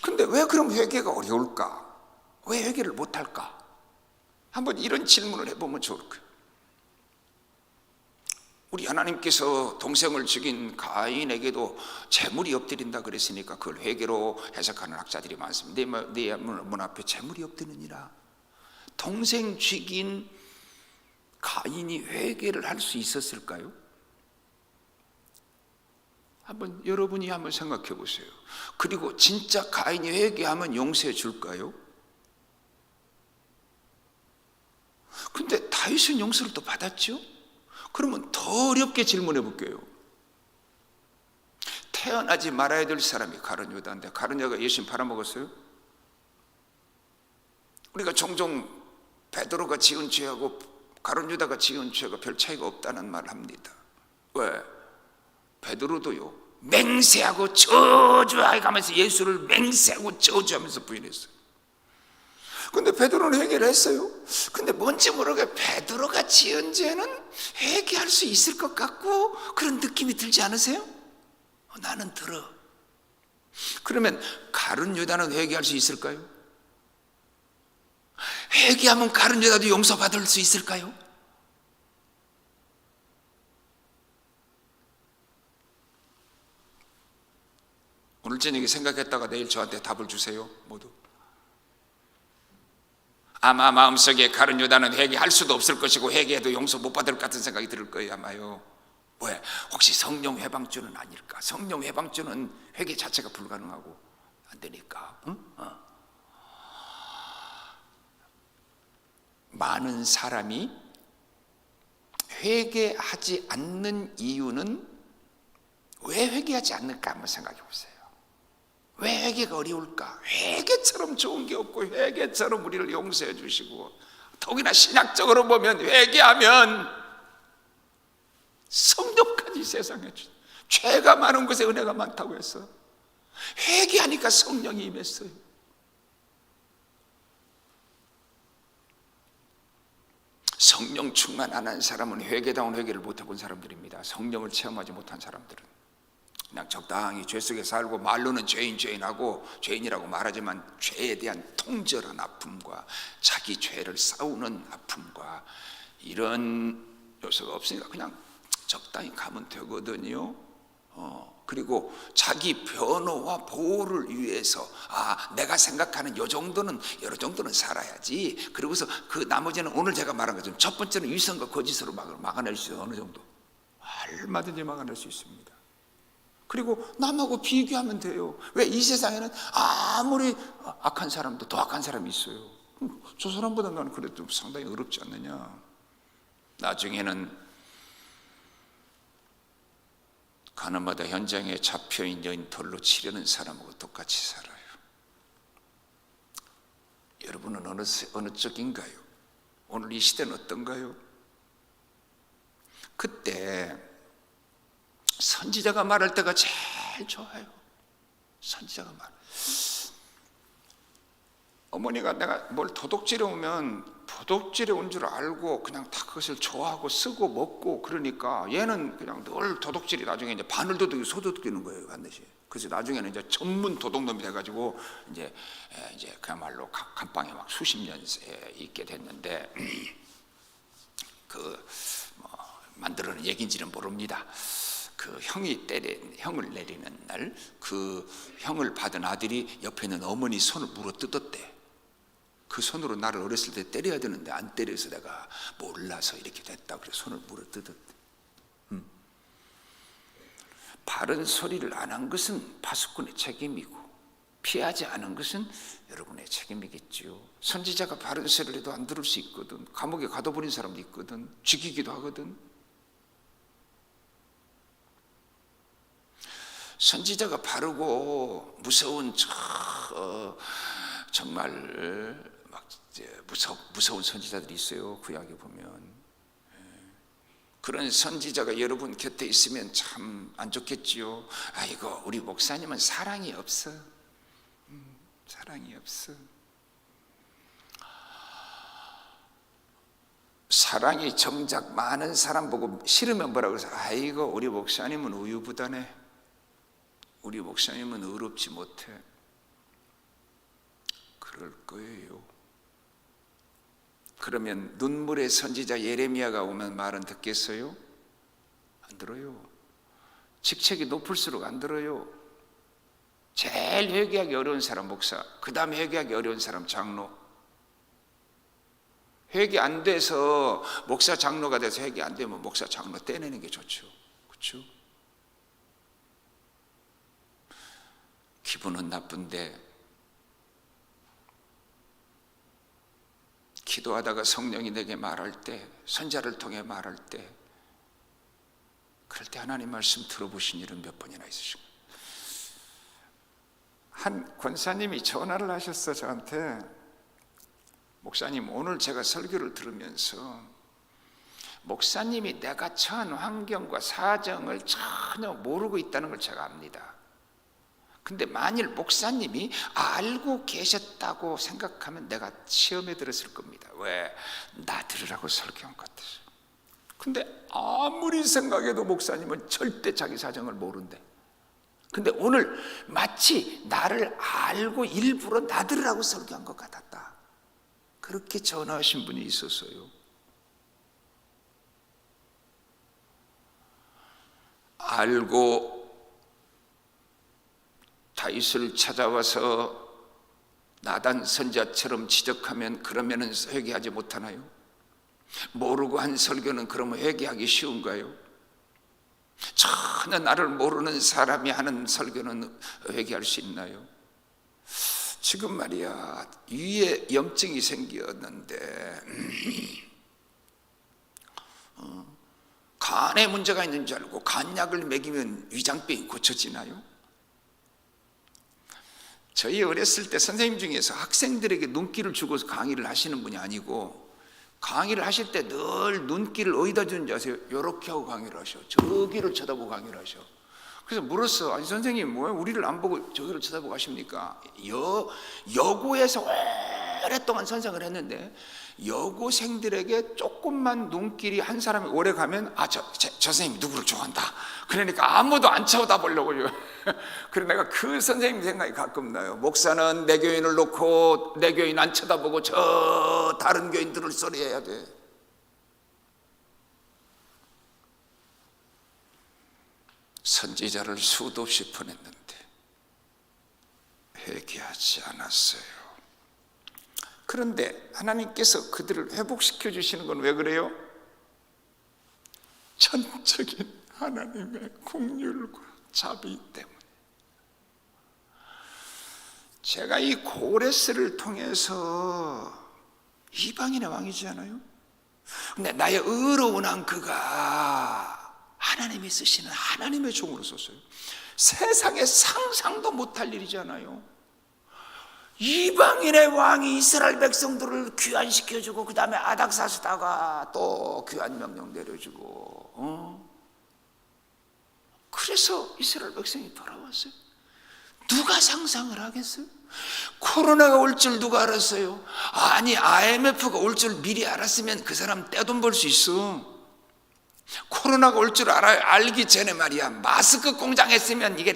근데 왜 그럼 회개가 어려울까? 왜 회개를 못할까? 한번 이런 질문을 해보면 좋을 거예요. 우리 하나님께서 동생을 죽인 가인에게도 재물이 엎드린다 그랬으니까 그걸 회개로 해석하는 학자들이 많습니다. 내 문 앞에 재물이 엎드느니라. 동생 죽인 가인이 회개를 할 수 있었을까요? 여러분이 한번 생각해 보세요. 그리고 진짜 가인이 회개하면 용서해 줄까요? 근데 다윗은 용서를 또 받았죠? 그러면 더 어렵게 질문해 볼게요. 태어나지 말아야 될 사람이 가룟 유다인데 가룟 유다가 예수님 팔아먹었어요? 우리가 종종 베드로가 지은 죄하고 가룟 유다가 지은 죄가 별 차이가 없다는 말을 합니다. 왜? 베드로도요 맹세하고 저주하면서 예수를 맹세하고 저주하면서 부인했어요. 근데 베드로는 회개를 했어요. 근데 뭔지 모르게 베드로가 지은 죄는 회개할 수 있을 것 같고 그런 느낌이 들지 않으세요? 나는 들어. 그러면 가룟 유다는 회개할 수 있을까요? 회개하면 가룟 유다도 용서받을 수 있을까요? 오늘 저녁에 생각했다가 내일 저한테 답을 주세요. 모두 아마 마음속에 가룟 유다는 회개할 수도 없을 것이고 회개해도 용서 못 받을 것 같은 생각이 들 거예요 아마요. 왜? 혹시 성령 회방주는 아닐까? 성령 회방주는 회개 자체가 불가능하고 안 되니까. 응? 많은 사람이 회개하지 않는 이유는 왜 회개하지 않을까 한번 생각해 보세요. 왜 회개가 어려울까? 회개처럼 좋은 게 없고 회개처럼 우리를 용서해 주시고, 더욱이나 신약적으로 보면 회개하면 성령까지 세상에 죄가 많은 곳에 은혜가 많다고 해서 회개하니까 성령이 임했어요. 성령 충만 안 한 사람은 회개다운 회개를 못 해본 사람들입니다. 성령을 체험하지 못한 사람들은 그냥 적당히 죄 속에 살고 말로는 죄인하고 죄인이라고 말하지만 죄에 대한 통절한 아픔과 자기 죄를 싸우는 아픔과 이런 요소가 없으니까 그냥 적당히 가면 되거든요. 그리고 자기 변호와 보호를 위해서 내가 생각하는 요 정도는 살아야지. 그리고서 그 나머지는 오늘 제가 말한 것처럼 첫 번째는 위선과 거짓으로 막아낼 수 있어요. 어느 정도 얼마든지 막아낼 수 있습니다. 그리고 남하고 비교하면 돼요. 왜? 이 세상에는 아무리 악한 사람도 더 악한 사람이 있어요. 저 사람보다 나는 그래도 상당히 어렵지 않느냐. 나중에는 가나마다 현장에 잡혀있는 돌로 치려는 사람하고 똑같이 살아요. 여러분은 어느 쪽인가요? 오늘 이 시대는 어떤가요? 그때 선지자가 말할 때가 제일 좋아요. 선지자가 말. 어머니가 내가 뭘 도둑질해 오면 도둑질해 온 줄 알고 그냥 다 그것을 좋아하고 쓰고 먹고, 그러니까 얘는 그냥 늘 도둑질이 나중에 이제 바늘 도둑이 소도둑이는 거예요, 반드시. 그래서 나중에는 이제 전문 도둑놈이 돼가지고 이제 그야말로 감방에 막 수십 년 있게 됐는데 만들어낸 얘기인지는 모릅니다. 그 형을 내리는 날 그 형을 받은 아들이 옆에 있는 어머니 손을 물어 뜯었대. 그 손으로 나를 어렸을 때 때려야 되는데 안 때려서 내가 몰라서 이렇게 됐다. 그래서 손을 물어 뜯었대. 바른 소리를 안 한 것은 파수꾼의 책임이고 피하지 않은 것은 여러분의 책임이겠지요. 선지자가 바른 소리를 해도 안 들을 수 있거든. 감옥에 가둬버린 사람도 있거든. 죽이기도 하거든. 선지자가 바르고 무서운 정말 막 무서운 선지자들이 있어요. 구약에 보면. 그런 선지자가 여러분 곁에 있으면 참 안 좋겠지요. 아이고 우리 목사님은 사랑이 없어. 사랑이 없어. 사랑이 정작 많은 사람 보고 싫으면 뭐라고 해서 아이고 우리 목사님은 우유부단해. 우리 목사님은 의롭지 못해. 그럴 거예요. 그러면 눈물의 선지자 예레미야가 오면 말은 듣겠어요? 안 들어요. 직책이 높을수록 안 들어요. 제일 회개하기 어려운 사람 목사, 그 다음 회개하기 어려운 사람 장로. 회개 안 돼서 목사 장로가 돼서 회개 안 되면 목사 장로 떼내는 게 좋죠. 그렇죠? 기분은 나쁜데 기도하다가 성령이 내게 말할 때, 선자를 통해 말할 때, 그럴 때 하나님 말씀 들어보신 일은 몇 번이나 있으신가요? 한 권사님이 전화를 하셨어 저한테. 목사님, 오늘 제가 설교를 들으면서 목사님이 내가 처한 환경과 사정을 전혀 모르고 있다는 걸 제가 압니다. 근데 만일 목사님이 알고 계셨다고 생각하면 내가 시험에 들었을 겁니다. 왜? 나 들으라고 설교한 것 같아서. 근데 아무리 생각해도 목사님은 절대 자기 사정을 모른대. 근데 오늘 마치 나를 알고 일부러 나 들으라고 설교한 것 같았다. 그렇게 전화하신 분이 있었어요. 알고 다윗을 찾아와서 나단 선자처럼 지적하면 그러면은 회개하지 못하나요? 모르고 한 설교는 그러면 회개하기 쉬운가요? 전혀 나를 모르는 사람이 하는 설교는 회개할 수 있나요? 지금 말이야, 위에 염증이 생겼는데 간에 문제가 있는 줄 알고 간약을 먹이면 위장병이 고쳐지나요? 저희 어렸을 때 선생님 중에서 학생들에게 눈길을 주고서 강의를 하시는 분이 아니고, 강의를 하실 때 늘 눈길을 어디다 주는지 아세요? 이렇게 하고 강의를 하셔. 저기를 쳐다보고 강의를 하셔. 그래서 물었어. 아니 선생님, 뭐 우리를 안 보고 저기를 쳐다보고 하십니까? 여고에서 오랫동안 선생을 했는데 여고생들에게 조금만 눈길이 한 사람이 오래 가면 저 선생님이 누구를 좋아한다. 그러니까 아무도 안 쳐다보려고요. 그래서 내가 그 선생님 생각이 가끔 나요. 목사는 내 교인을 놓고 내 교인 안 쳐다보고 저 다른 교인들을 소리해야 돼. 선지자를 수도 없이 보냈는데 회개하지 않았어요. 그런데 하나님께서 그들을 회복시켜 주시는 건 왜 그래요? 전적인 하나님의 긍휼과 자비 때문에. 제가 이 고레스를 통해서 이방인의 왕이잖아요. 근데 나의 의로운 왕 그가 하나님이 쓰시는 하나님의 종으로 썼어요. 세상에 상상도 못할 일이잖아요. 이방인의 왕이 이스라엘 백성들을 귀환시켜주고 그 다음에 아닥사스다가 또 귀환 명령 내려주고 그래서 이스라엘 백성이 돌아왔어요. 누가 상상을 하겠어요? 코로나가 올 줄 누가 알았어요? 아니 IMF가 올 줄 미리 알았으면 그 사람 떼돈 벌 수 있어. 코로나가 올 줄 알기 전에 말이야, 마스크 공장 했으면 이게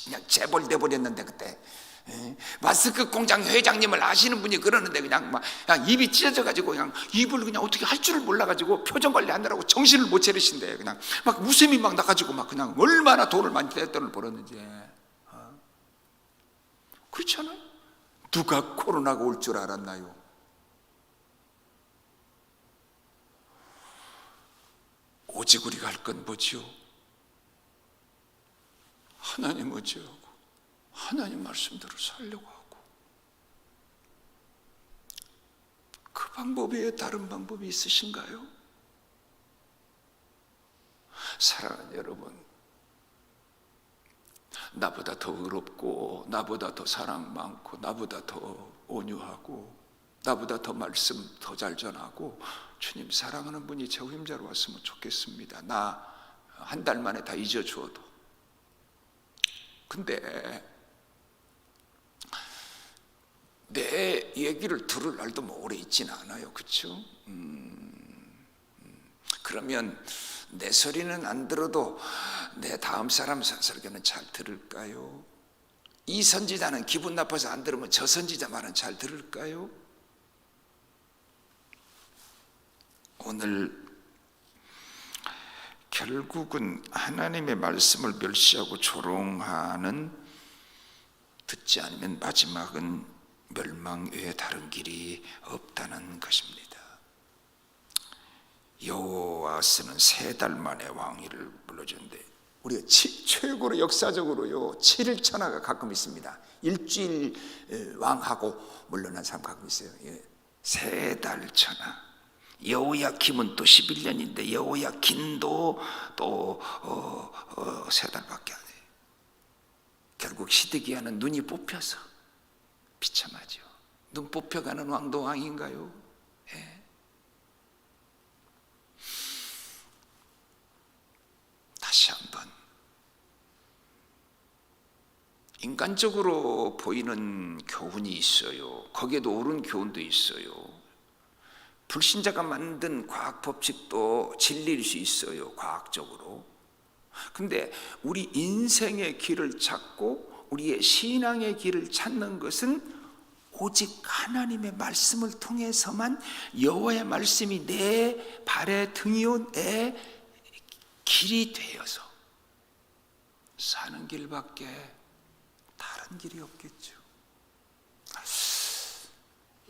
그냥 재벌돼 버렸는데. 그때 마스크 공장 회장님을 아시는 분이 그러는데 그냥 입이 찢어져 가지고 그냥 입을 그냥 어떻게 할 줄을 몰라 가지고 표정 관리하느라고 정신을 못 차리신대. 그냥 막 웃음이 막 나가지고 막 그냥 얼마나 돈을 많이 떼돈을 벌었는지. 그렇잖아요. 누가 코로나가 올 줄 알았나요? 오직 우리가 할 건 뭐지요? 하나님 의지하고 하나님 말씀대로 살려고 하고. 그 방법 외에 다른 방법이 있으신가요? 사랑하는 여러분, 나보다 더 의롭고 나보다 더 사랑 많고 나보다 더 온유하고 나보다 더 말씀 더 잘 전하고 주님 사랑하는 분이 제 후임자로 왔으면 좋겠습니다. 나 한 달 만에 다 잊어주어도. 근데 내 얘기를 들을 날도 뭐 오래 있지는 않아요. 그렇죠? 그러면 내 소리는 안 들어도 내 다음 사람 설교는 잘 들을까요? 이 선지자는 기분 나빠서 안 들으면 저 선지자 말은 잘 들을까요? 오늘 결국은 하나님의 말씀을 멸시하고 조롱하는, 듣지 않으면 마지막은 멸망 외에 다른 길이 없다는 것입니다. 여호와스는 3달 만에 왕위를 물려주는데 우리가 최고로 역사적으로요 7일 천하가 가끔 있습니다. 일주일 왕하고 물러난 사람 가끔 있어요. 3달 천하. 여호야김은 또 11년인데 여호야긴도 또 3달밖에 안 해요. 결국 시드기야는 눈이 뽑혀서 비참하죠. 눈 뽑혀가는 왕도 왕인가요? 예. 다시 한번 인간적으로 보이는 교훈이 있어요. 거기에도 옳은 교훈도 있어요. 불신자가 만든 과학 법칙도 진리일 수 있어요, 과학적으로. 근데 우리 인생의 길을 찾고 우리의 신앙의 길을 찾는 것은 오직 하나님의 말씀을 통해서만, 여호와의 말씀이 내 발의 등이요 내 길이 되어서 사는 길밖에 다른 길이 없겠죠.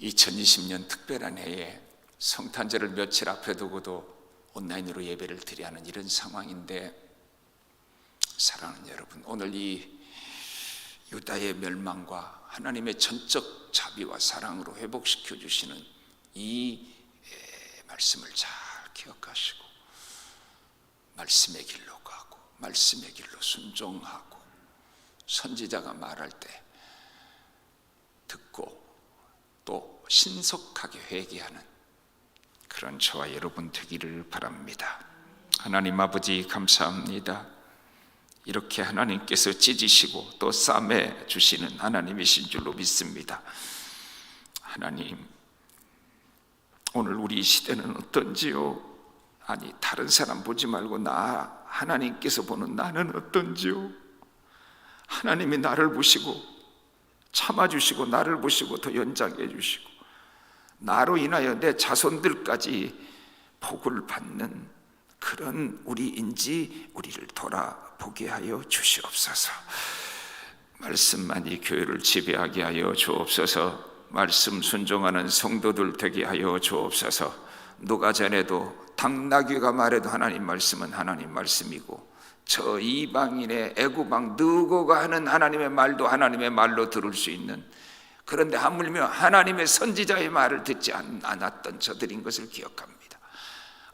2020년 특별한 해에 성탄절을 며칠 앞에 두고도 온라인으로 예배를 드려야 하는 이런 상황인데, 사랑하는 여러분, 오늘 이 유다의 멸망과 하나님의 전적 자비와 사랑으로 회복시켜 주시는 이 말씀을 잘 기억하시고 말씀의 길로 가고 말씀의 길로 순종하고 선지자가 말할 때 듣고 또 신속하게 회개하는 그런 저와 여러분 되기를 바랍니다. 하나님 아버지, 감사합니다. 이렇게 하나님께서 찢으시고 또 싸매 주시는 하나님이신 줄로 믿습니다. 하나님, 오늘 우리 시대는 어떤지요? 아니, 다른 사람 보지 말고 하나님께서 보는 나는 어떤지요? 하나님이 나를 보시고 참아주시고 나를 보시고 더 연장해 주시고 나로 인하여 내 자손들까지 복을 받는 그런 우리인지 우리를 돌아보게 하여 주시옵소서. 말씀만이 교회를 지배하게 하여 주옵소서. 말씀 순종하는 성도들 되게 하여 주옵소서. 누가 전에도 당나귀가 말해도 하나님 말씀은 하나님 말씀이고, 저 이방인의 애구방 느고가 하는 하나님의 말도 하나님의 말로 들을 수 있는, 그런데 하물며 하나님의 선지자의 말을 듣지 않았던 저들인 것을 기억합니다.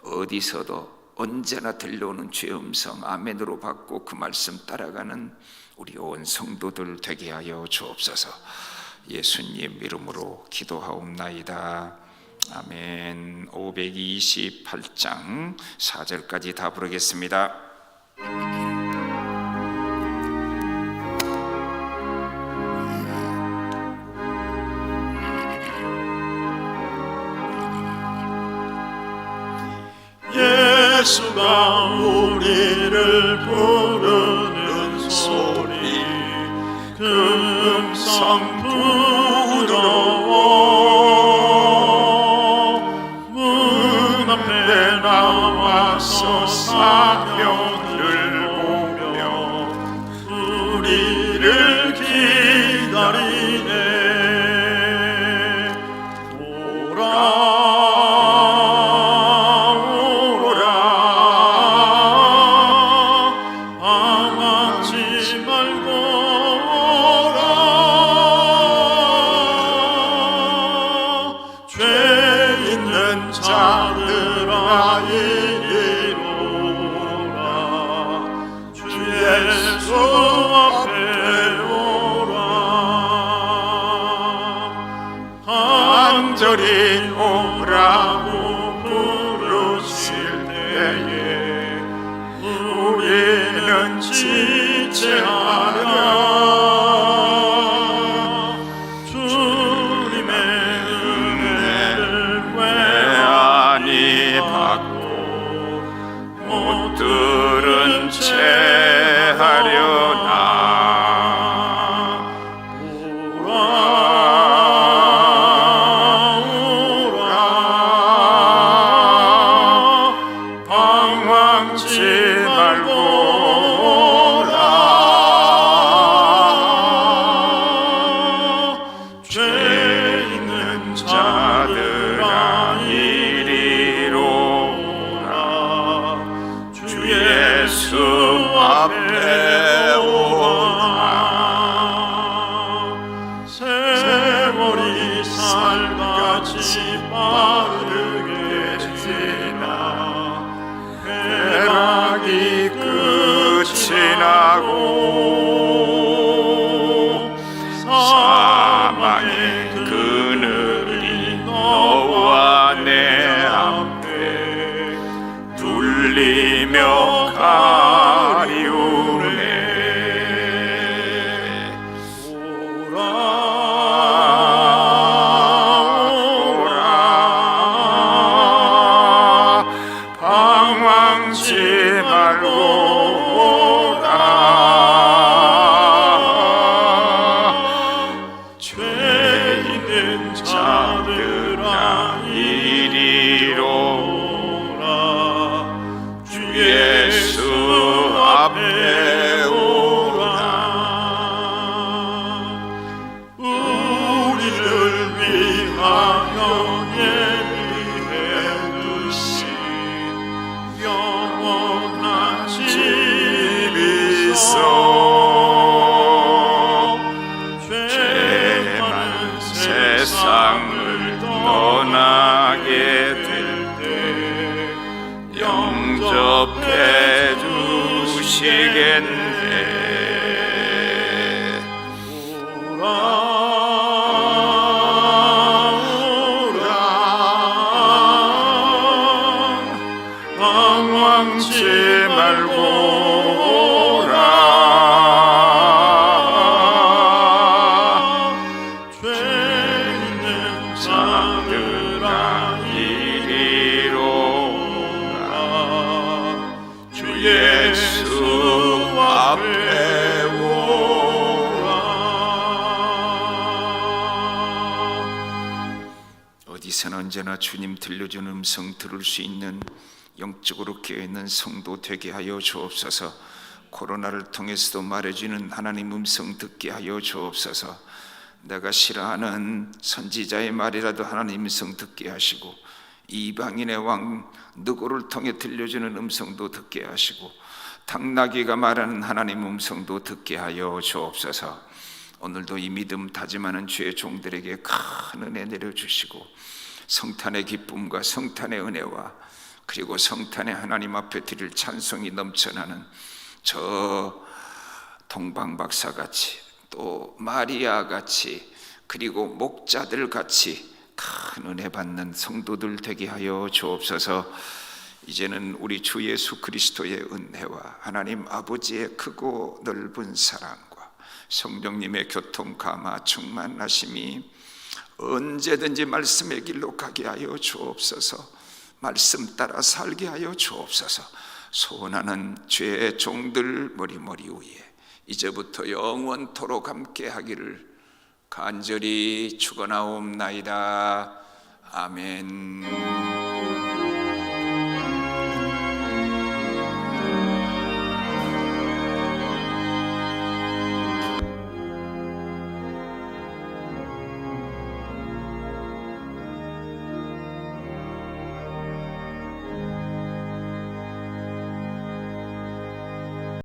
어디서도 언제나 들려오는 주의 음성 아멘으로 받고 그 말씀 따라가는 우리 온 성도들 되게 하여 주옵소서. 예수님 이름으로 기도하옵나이다. 아멘. 528장 4절까지 다 부르겠습니다. 예수가 우리를 부르는 소리 금성 부러워 문 앞에 나와서 사명을 보며 우리를 기다리네. 간절히 오라고 부르실 때에 우리는 지체하랴. 주님의 은혜를 외아니 받고 못 들은 채 하려나. 세월이 살같이 빠르게 지나 해락이 끝이 나고 사망의 그늘이 너와 내 앞에 둘리며 가리우네. 방황치 말고 오라. 죄 있는 자들아 이리로 오라. 주 예수 앞에 오라. 우리를 위하여 죄 많은 세상을 떠나게 될 때 영접해 주시겠네. 방황치 말고 오라. 죄 있는 자들아 이리로 오라. 주 예수 앞에 오라. 어디서나 언제나 주님 들려주는 음성 들을 수 있는 영적으로 깨어있는 성도 되게 하여 주옵소서. 코로나를 통해서도 말해주는 하나님 음성 듣게 하여 주옵소서. 내가 싫어하는 선지자의 말이라도 하나님 음성 듣게 하시고, 이방인의 왕 느고를 통해 들려주는 음성도 듣게 하시고, 당나귀가 말하는 하나님 음성도 듣게 하여 주옵소서. 오늘도 이 믿음 다짐하는 주의 종들에게 큰 은혜 내려주시고, 성탄의 기쁨과 성탄의 은혜와 그리고 성탄의 하나님 앞에 드릴 찬송이 넘쳐나는 저 동방박사같이, 또 마리아같이, 그리고 목자들같이 큰 은혜 받는 성도들 되게 하여 주옵소서. 이제는 우리 주 예수 그리스도의 은혜와 하나님 아버지의 크고 넓은 사랑과 성령님의 교통 감화 충만하심이 언제든지 말씀의 길로 가게 하여 주옵소서. 말씀 따라 살게 하여 주옵소서. 소원하는 죄의 종들 머리머리 위에 이제부터 영원토록 함께 하기를 간절히 축원하옵나이다. 아멘.